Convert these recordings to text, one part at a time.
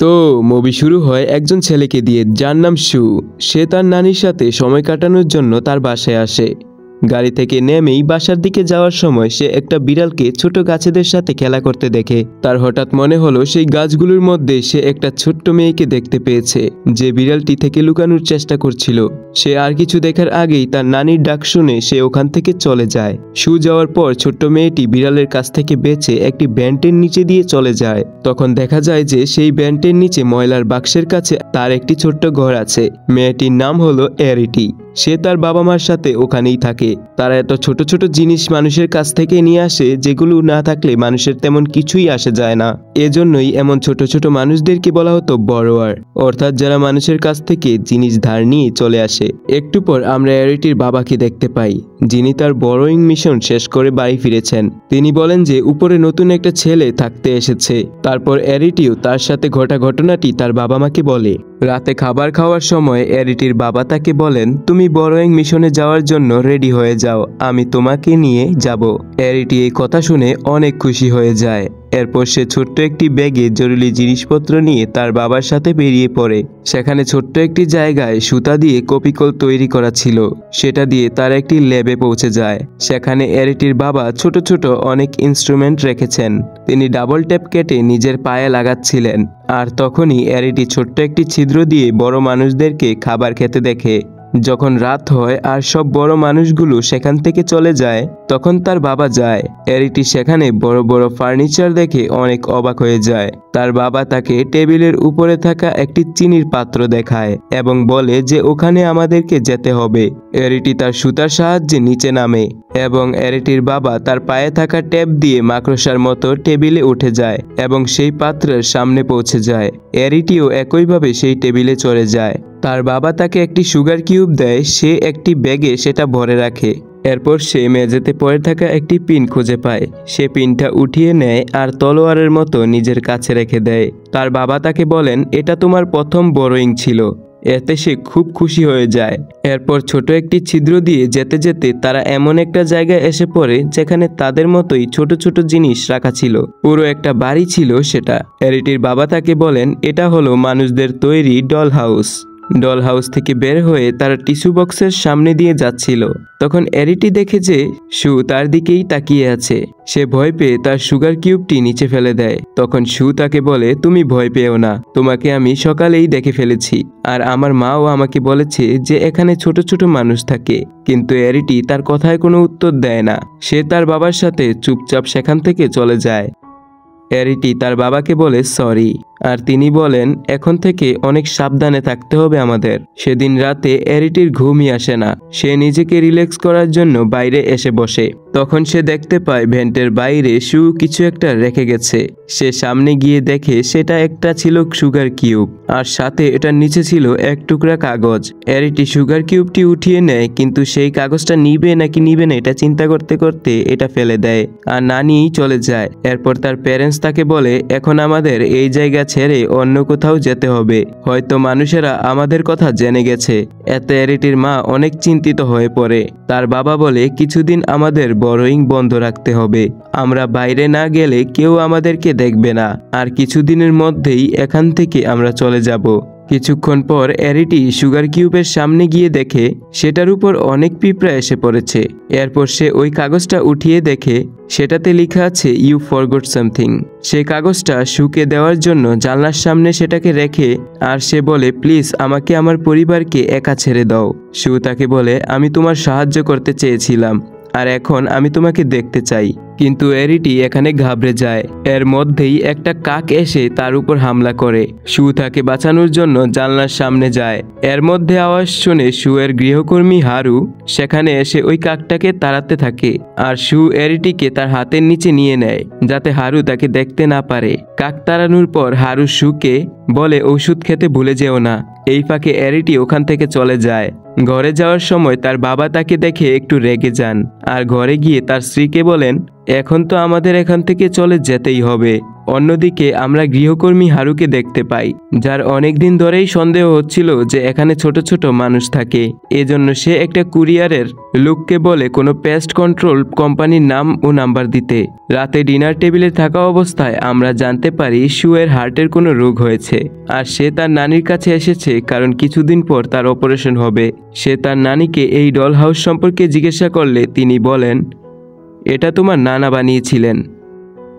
তো মুভি শুরু হয় একজন ছেলেকে দিয়ে যার নাম শু। সে তার নানির সাথে সময় কাটানোর জন্য তার বাসায় আসে। গাড়ি থেকে নেমেই বাসার দিকে যাওয়ার সময় সে একটা বিড়ালকে ছোট গাছেদের সাথে খেলা করতে দেখে। তার হঠাৎ মনে হলো সেই গাছগুলোর মধ্যে সে একটা ছোট্ট মেয়েকে দেখতে পেয়েছে, যে বিড়ালটি থেকে লুকানোর চেষ্টা করছিল। সে আর কিছু দেখার আগেই তার নানির ডাক শুনে সে ওখান থেকে চলে যায়। শু যাওয়ার পর ছোট্ট মেয়েটি বিড়ালের কাছ থেকে বেঁচে একটি ব্যান্টের নিচে দিয়ে চলে যায়। তখন দেখা যায় যে সেই ব্যান্টের নিচে ময়লার বাক্সের কাছে তার একটি ছোট্ট ঘর আছে। মেয়েটির নাম হলো এরিটি। সে তার বাবা মার সাথে ওখানেই থাকে। তারা এত ছোট ছোট জিনিস মানুষের কাছ থেকে নিয়ে আসে যেগুলো না থাকলে মানুষের তেমন কিছুই আসে যায় না। এজন্যই এমন ছোট ছোট মানুষদেরকে বলা হতো বড়োয়ার, অর্থাৎ যারা মানুষের কাছ থেকে জিনিস ধার নিয়ে চলে আসে। একটু পর আমরা এরিটির বাবাকে দেখতে পাই, যিনি তার বড়োয়িং মিশন শেষ করে বাড়ি ফিরেছেন। তিনি বলেন যে উপরে নতুন একটা ছেলে থাকতে এসেছে। তারপর এরিটিও তার সাথে ঘটা ঘটনাটি তার বাবা মাকে বলে। রাতে খাবার খাওয়ার সময় এরিটির বাবা তাকে বলেন, তুমি বড়োয়িং মিশনে যাওয়ার জন্য রেডি হয়ে যাও, আমি তোমাকে নিয়ে যাব। এরিটি এই কথা শুনে অনেক খুশি হয়ে যায়। এরপর সে ছোট্ট একটি ব্যাগে জরুরি জিনিসপত্র নিয়ে তার বাবার সাথে বেরিয়ে পড়ে। সেখানে ছোট্ট একটি জায়গায় সুতা দিয়ে কপিকল তৈরি করা ছিল। সেটা দিয়ে তার একটি ল্যাবে পৌঁছে যায়। সেখানে এরিটির বাবা ছোট ছোট অনেক ইনস্ট্রুমেন্ট রেখেছেন। তিনি ডাবল ট্যাপ কেটে নিজের পায়ে লাগাচ্ছিলেন। আর তখনই এরিটি ছোট্ট একটি ছিদ্র দিয়ে বড় মানুষদেরকে খাবার খেতে দেখে। যখন রাত হয় আর সব বড় মানুষগুলো সেখান থেকে চলে যায়, তখন তার বাবা যায়। এরিটি সেখানে বড় বড় ফার্নিচার দেখে অনেক অবাক হয়ে যায়। তার বাবা তাকে টেবিলের উপরে থাকা একটি চিনির পাত্র দেখায় এবং বলে যে ওখানে আমাদেরকে যেতে হবে। এরিটি তার সুতার সাহায্যে নিচে নামে এবং এরিটির বাবা তার পায়ে থাকা ট্যাপ দিয়ে মাকড়সার মতো টেবিলে উঠে যায় এবং সেই পাত্রের সামনে পৌঁছে যায়। এরিটিও একইভাবে সেই টেবিলে চড়ে যায়। তার বাবা তাকে একটি সুগার কিউব দেয়। সে একটি ব্যাগে সেটা ভরে রাখে। এরপর সে মেঝেতে পড়ে থাকা একটি পিন খুঁজে পায়। সে পিনটা উঠিয়ে নেয় আর তলোয়ারের মতো নিজের কাছে রেখে দেয়। তার বাবা তাকে বলেন, এটা তোমার প্রথম বড়োয়িং ছিল। এতে সে খুব খুশি হয়ে যায়। এরপর ছোট একটি ছিদ্র দিয়ে যেতে যেতে তারা এমন একটা জায়গায় এসে পড়ে যেখানে তাদের মতোই ছোট ছোট জিনিস রাখা ছিল। পুরো একটা বাড়ি ছিল সেটা। এরিটির বাবা তাকে বলেন, এটা হলো মানুষদের তৈরি ডল হাউস। ডল হাউস থেকে বের হয়ে তারা টিস্যু বক্সের সামনে দিয়ে যাচ্ছিল। তখন এরিটি দেখে যে শু তার দিকেই তাকিয়ে আছে। সে ভয় পেয়ে তার সুগার কিউবটি নিচে ফেলে দেয়। তখন শু তাকে বলে, তুমি ভয় পেও না, তোমাকে আমি সকালেই দেখে ফেলেছি। আর আমার মাও আমাকে বলেছে যে এখানে ছোট ছোট মানুষ থাকে। কিন্তু এরিটি তার কথায় কোনো উত্তর দেয় না। সে তার বাবার সাথে চুপচাপ সেখান থেকে চলে যায়। এরিটি তার বাবাকে বলে সরি, আর তিনি বলেন এখন থেকে অনেক সাবধানে থাকতে হবে আমাদের। সেদিন রাতে এরিটির ঘুমই আসে না। সে নিজেকে রিল্যাক্স করার জন্য বাইরে এসে বসে। তখন সে দেখতে পায় ভেন্টের বাইরে শু কিছু একটা রেখে গেছে। সে সামনে গিয়ে দেখে সেটা একটা ছিল সুগার কিউব, আর সাথে এটার নিচে ছিল এক টুকরা কাগজ। এরিটি সুগার কিউবটি উঠিয়ে নেয়, কিন্তু সেই কাগজটা নিবে নাকি নিবে না এটা চিন্তা করতে করতে এটা ফেলে দেয় আর না নিয়েই চলে যায়। এরপর তার প্যারেন্টস তাকে বলে, এখন আমাদের এই জায়গা ছেড়ে অন্য কোথাও যেতে হবে, হয়তো মানুষেরা আমাদের কথা জেনে গেছে। এতে এরিটির মা অনেক চিন্তিত হয়ে পড়ে। তার বাবা বলে, কিছুদিন আমাদের বড়োয়িং বন্ধ রাখতে হবে। আমরা বাইরে না গেলে কেউ আমাদেরকে দেখবে না, আর কিছুদিনের মধ্যেই এখান থেকে আমরা চলে যাব। কিছুক্ষণ পর এরিটি সুগার কিউবের সামনে গিয়ে দেখে সেটার উপর অনেক পিঁপড়া এসে পড়েছে। এরপর সে ওই কাগজটা উঠিয়ে দেখে সেটাতে লেখা আছে ইউ ফরগট সামথিং। সে কাগজটা শুকে দেওয়ার জন্য জানলার সামনে সেটাকে রেখে আর সে বলে, প্লিজ আমাকে আমার পরিবারকে একা ছেড়ে দাও। শু তাকে বলে, আমি তোমার সাহায্য করতে চেয়েছিলাম, আর এখন আমি তোমাকে দেখতে চাই। কিন্তু এরিটি এখানে ঘাবড়ে যায়। এর মধ্যেই একটা কাক এসে তার উপর হামলা করে। শু তাকে বাঁচানোর জন্য জানলার সামনে যায়। এর মধ্যে আওয়াজ শুনে শু এর গৃহকর্মী হারু সেখানে এসে ওই কাকটাকে তাড়াতে থাকে, আর শু এরিটিকে তার হাতের নিচে নিয়ে নেয় যাতে হারু তাকে দেখতে না পারে। কাক তাড়ানোর পর হারু শুকে বলে, ওষুধ খেতে ভুলে যেও না। এই ফাঁকে এরিটি ওখান থেকে চলে যায়। ঘরে যাওয়ার সময় তার বাবা তাকে দেখে একটু রেগে যান আর ঘরে গিয়ে তার স্ত্রীকে বলেন, এখন তো আমাদের এখান থেকে চলে যেতেই হবে। অন্যদিকে আমরা গৃহকর্মী হারুকে দেখতে পাই, যার অনেকদিন ধরেই সন্দেহ হচ্ছিল যে এখানে ছোট ছোট মানুষ থাকে। এজন্য সে একটা কুরিয়ারের লোককে বলে কোনো পেস্ট কন্ট্রোল কোম্পানির নাম ও নাম্বার দিতে। রাতে ডিনার টেবিলে থাকা অবস্থায় আমরা জানতে পারি শুয়ের হার্টের কোনো রোগ হয়েছে, আর সে তার নানির কাছে এসেছে কারণ কিছুদিন পর তার অপারেশন হবে। সে তার নানিকে এই ডল হাউস সম্পর্কে জিজ্ঞাসা করলে তিনি বলেন, এটা তোমার নানা বানিয়েছিলেন,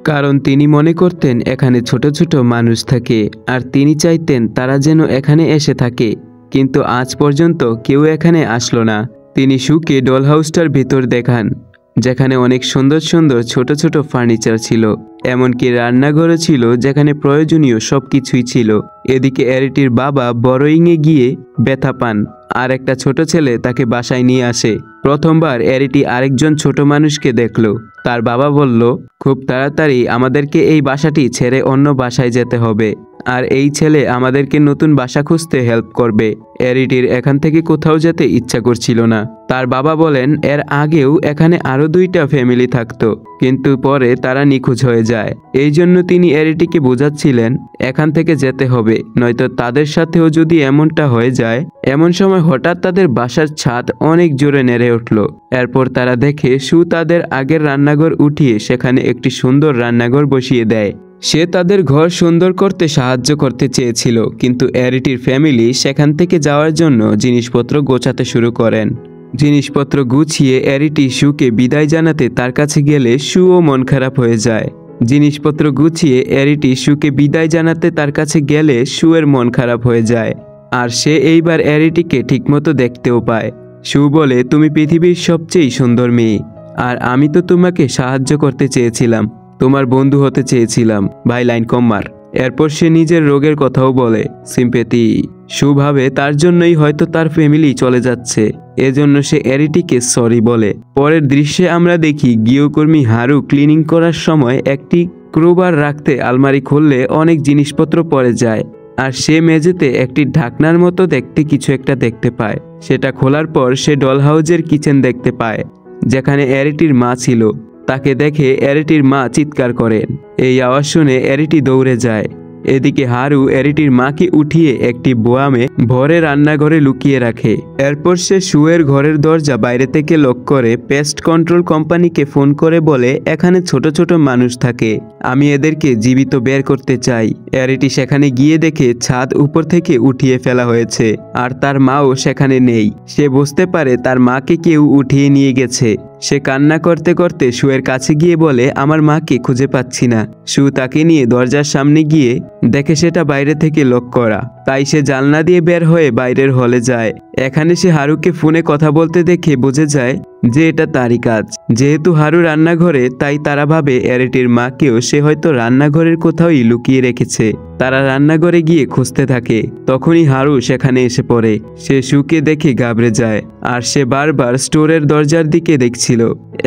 কারণ তিনি মনে করতেন এখানে ছোট ছোট মানুষ থাকে আর তিনি চাইতেন তারা যেন এখানে এসে থাকে, কিন্তু আজ পর্যন্ত কেউ এখানে আসলো না। তিনি শুকে ডল হাউসটার ভিতর দেখান, যেখানে অনেক সুন্দর সুন্দর ছোট ছোট ফার্নিচার ছিল, এমনকি রান্নাঘরও ছিল যেখানে প্রয়োজনীয় সব কিছুই ছিল। এদিকে অ্যারিটির বাবা বড়োইংয়ে গিয়ে ব্যথা পান আর একটা ছোট ছেলে তাকে বাসায় নিয়ে আসে। প্রথমবার অ্যারিটি আরেকজন ছোট মানুষকে দেখলো। তার বাবা বলল, খুব তাড়াতাড়ি আমাদেরকে এই বাসাটি ছেড়ে অন্য বাসায় যেতে হবে, আর এই ছেলে আমাদেরকে নতুন বাসা খুঁজতে হেল্প করবে। অ্যারিটির এখান থেকে কোথাও যেতে ইচ্ছা করছিল না। তার বাবা বলেন এর আগেও এখানে আরো 2টা ফ্যামিলি থাকতো, কিন্তু পরে তারা নিখোঁজ হয়ে যায়। এই জন্য তিনি অ্যারিটিকে বোঝাচ্ছিলেন এখান থেকে যেতে হবে, নয়তো তাদের সাথেও যদি এমনটা হয়ে যায়। এমন সময় হঠাৎ তাদের বাসার ছাদ অনেক জোরে নেড়ে উঠল। এরপর তারা দেখে শু তাদের আগের রান্নাঘর উঠিয়ে সেখানে একটি সুন্দর রান্নাঘর বসিয়ে দেয়। সে তাদের ঘর সুন্দর করতে সাহায্য করতে চেয়েছিল, কিন্তু অ্যারিটির ফ্যামিলি সেখান থেকে যাওয়ার জন্য জিনিসপত্র গোছাতে শুরু করেন। জিনিসপত্র গুছিয়ে অ্যারিটি শুকে বিদায় জানাতে তার কাছে গেলে শুও মন খারাপ হয়ে যায়। জিনিসপত্র গুছিয়ে অ্যারিটি শুকে বিদায় জানাতে তার কাছে গেলে শুয়ের মন খারাপ হয়ে যায়, আর সে এইবার অ্যারিটিকে ঠিকমতো দেখতেও পায়। শু বলে, তুমি পৃথিবীর সবচেয়ে সুন্দর মেয়ে, আর আমি তো তোমাকে সাহায্য করতে চেয়েছিলাম, তোমার বন্ধু হতে চেয়েছিলাম, ভাই লাইন কম মার। এরপর সে নিজের রোগের কথাও বলে। সিম্পেথি। শু ভাবে তার জন্যই হয়তো তার ফ্যামিলি চলে যাচ্ছে, এজন্য সে অ্যারিটিকে সরি বলে। পরের দৃশ্যে আমরা দেখি গৃহকর্মী হারু ক্লিনিং করার সময় একটি ক্রোবার রাখতে আলমারি খুললে অনেক জিনিসপত্র পড়ে যায়, আর সে মেঝেতে একটি ঢাকনার মতো দেখতে কিছু একটা দেখতে পায়। সেটা খোলার পর সে ডল হাউজের কিচেন দেখতে পায়, যেখানে অ্যারিটির মা ছিল। তাকে দেখে অ্যারিটির মা চিৎকার করেন। এই আওয়াজ শুনে অ্যারিটি দৌড়ে যায়। এদিকে হারু অ্যারিটির মাকে উঠিয়ে একটি বোয়ামে ভরে রান্নাঘরে লুকিয়ে রাখে। এরপর সে শুয়ের ঘরের দরজা বাইরে থেকে লক করে পেস্ট কন্ট্রোল কোম্পানিকে ফোন করে বলে, এখানে ছোট ছোট মানুষ থাকে, আমি এদেরকে জীবিত বের করতে চাই। অ্যারিটি সেখানে গিয়ে দেখে ছাদ উপর থেকে উঠিয়ে ফেলা হয়েছে, আর তার মাও সেখানে নেই। সে বুঝতে পারে তার মাকে কেউ উঠিয়ে নিয়ে গেছে। সে কান্না করতে করতে শুয়ের কাছে গিয়ে বলে, আমার মাকে খুঁজে পাচ্ছি না। শু তাকে নিয়ে দরজার সামনে গিয়ে দেখে সেটা বাইরে থেকে লক করা, তাই সে জানলা দিয়ে বের হয়ে বাইরের হলে যায়। এখানে সে হারুকে ফোনে কথা বলতে দেখে বুঝে যায় যে এটা তারই কাজ। যেহেতু হারু রান্নাঘরে, তাই তারা ভাবে অ্যারিটির মাকেও সে হয়তো রান্নাঘরের কোথাওই লুকিয়ে রেখেছে। তারা রান্নাঘরে গিয়ে খুঁজতে থাকে। তখনই হারু সেখানে এসে পড়ে। সে শুকে দেখে ঘাবড়ে যায়, আর সে বারবার স্টোরের দরজার দিকে দেখছিল।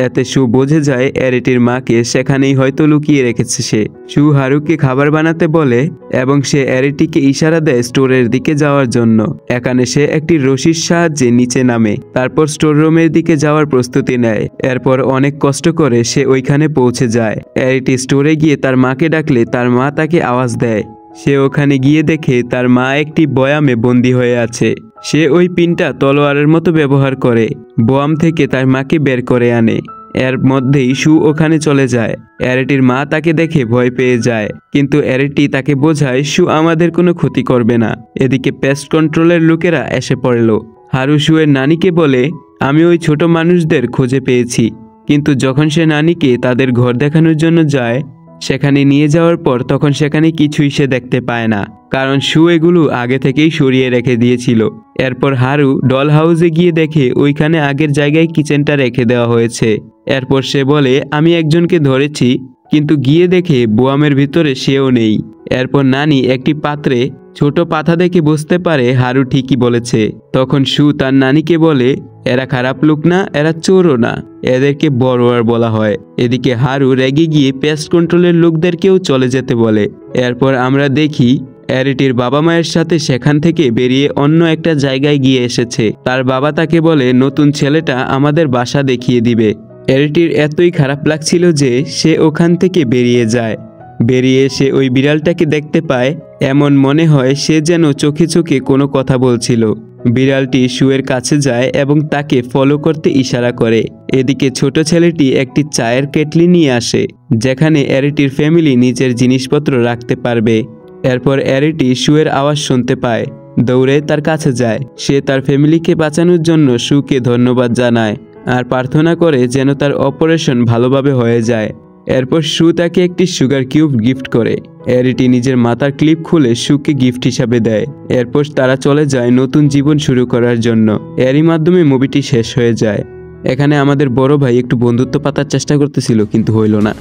এতে শু বুঝে যায় অ্যারিটির মাকে সেখানেই হয়তো লুকিয়ে রেখেছে সে। শু হারুকে খাবার বানাতে বলে এবং সে অ্যারিটিকে ইশারা দেয় স্টোরের দিকে যাওয়ার জন্য। এখানে সে একটি রশির সাহায্যে নিচে নামে, তারপর স্টোর রুমের দিকে যাওয়ার প্রস্তুতি নেয়। এরপর অনেক কষ্ট করে সে ওইখানে পৌঁছে যায়। অ্যারিটি স্টোরে গিয়ে তার মাকে ডাকলে তার মা তাকে আওয়াজ দেয়। সে ওখানে গিয়ে দেখে তার মা একটি বয়ামে বন্দী হয়ে আছে। সে ওই পিনটা তলোয়ারের মতো ব্যবহার করে বয়াম থেকে তার মাকে বের করে আনে। এর মধ্যেই শু ওখানে চলে যায়। অ্যারিটির মা তাকে দেখে ভয় পেয়ে যায়, কিন্তু অ্যারিটি তাকে বোঝায় শু আমাদের কোনো ক্ষতি করবে না। এদিকে পেস্ট কন্ট্রোলের লোকেরা এসে পড়ল। হারু শুয়ের নানিকে বলে, আমি ওই ছোট মানুষদের খুঁজে পেয়েছি, কিন্তু যখন সে নানিকে তাদের ঘর দেখানোর জন্য যায়, সেখানে নিয়ে যাওয়ার পর তখন সেখানে কিছুই সে দেখতে পায় না, কারণ শু এগুলো আগে থেকেই সরিয়ে রেখে দিয়েছিল। এরপর হারু ডল হাউসে গিয়ে দেখে ওইখানে আগের জায়গায় কিচেনটা রেখে দেওয়া হয়েছে। এরপর সে বলে, আমি একজনকে ধরেছি, কিন্তু গিয়ে দেখে বোয়ামের ভিতরে সেও নেই। এরপর নানি একটি পাত্রে ছোট পাতা দেখে বুঝতে পারে হারু ঠিকই বলেছে। তখন শু তার নানিকে বলে, এরা খারাপ লোক না, এরা চোরও না, এদেরকে বড়োয়ার বলা হয়। এদিকে হারু রেগে গিয়ে পেস্ট কন্ট্রোলের লোকদেরকেও চলে যেতে বলে। এরপর আমরা দেখি অ্যারিটির বাবা মায়ের সাথে সেখান থেকে বেরিয়ে অন্য একটা জায়গায় গিয়ে এসেছে। তার বাবা তাকে বলে, নতুন ছেলেটা আমাদের বাসা দেখিয়ে দিবে। অ্যারিটির এতই খারাপ লাগছিল যে সে ওখান থেকে বেরিয়ে যায়। বেরিয়ে সে ওই বিড়ালটাকে দেখতে পায়। এমন মনে হয় সে যেন চোখে চোখে কোনো কথা বলছিল। বিড়ালটি শুয়ের কাছে যায় এবং তাকে ফলো করতে ইশারা করে। এদিকে ছোট ছেলেটি একটি চায়ের কেটলি নিয়ে আসে, যেখানে অ্যারিটির ফ্যামিলি নিজের জিনিসপত্র রাখতে পারবে। এরপর অ্যারিটি শুয়ের আওয়াজ শুনতে পায়, দৌড়ে তার কাছে যায়। সে তার ফ্যামিলিকে বাঁচানোর জন্য শুকে ধন্যবাদ জানায় আর প্রার্থনা করে যেন তার অপারেশন ভালোভাবে হয়ে যায়। এরপর শু তাকে একটি সুগার কিউব গিফট করে। অ্যারিটি নিজের মাথার ক্লিপ খুলে শুকে গিফট হিসাবে দেয়। এরপর তারা চলে যায় নতুন জীবন শুরু করার জন্য। এরই মাধ্যমে মুভিটি শেষ হয়ে যায়। এখানে আমাদের বড় ভাই একটু বন্ধুত্ব পাতার চেষ্টা করতেছিল, কিন্তু হইল না।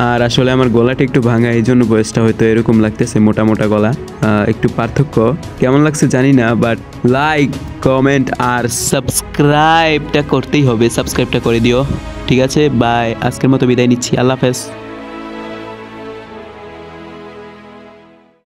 আর আসলে আমার গলাটা একটু ভাঙা, এই জন্য ভয়েসটা হয়তো এরকম লাগতেছে, মোটা মোটা গলা। একটু পার্থক্য কেমন লাগছে জানি না, বাট লাইক, কমেন্ট আর সাবস্ক্রাইবটা করতেই হবে। সাবস্ক্রাইবটা করে দিও, ঠিক আছে? বাই, আজকের মতো বিদায় নিচ্ছি। আল্লাহ হাফেজ।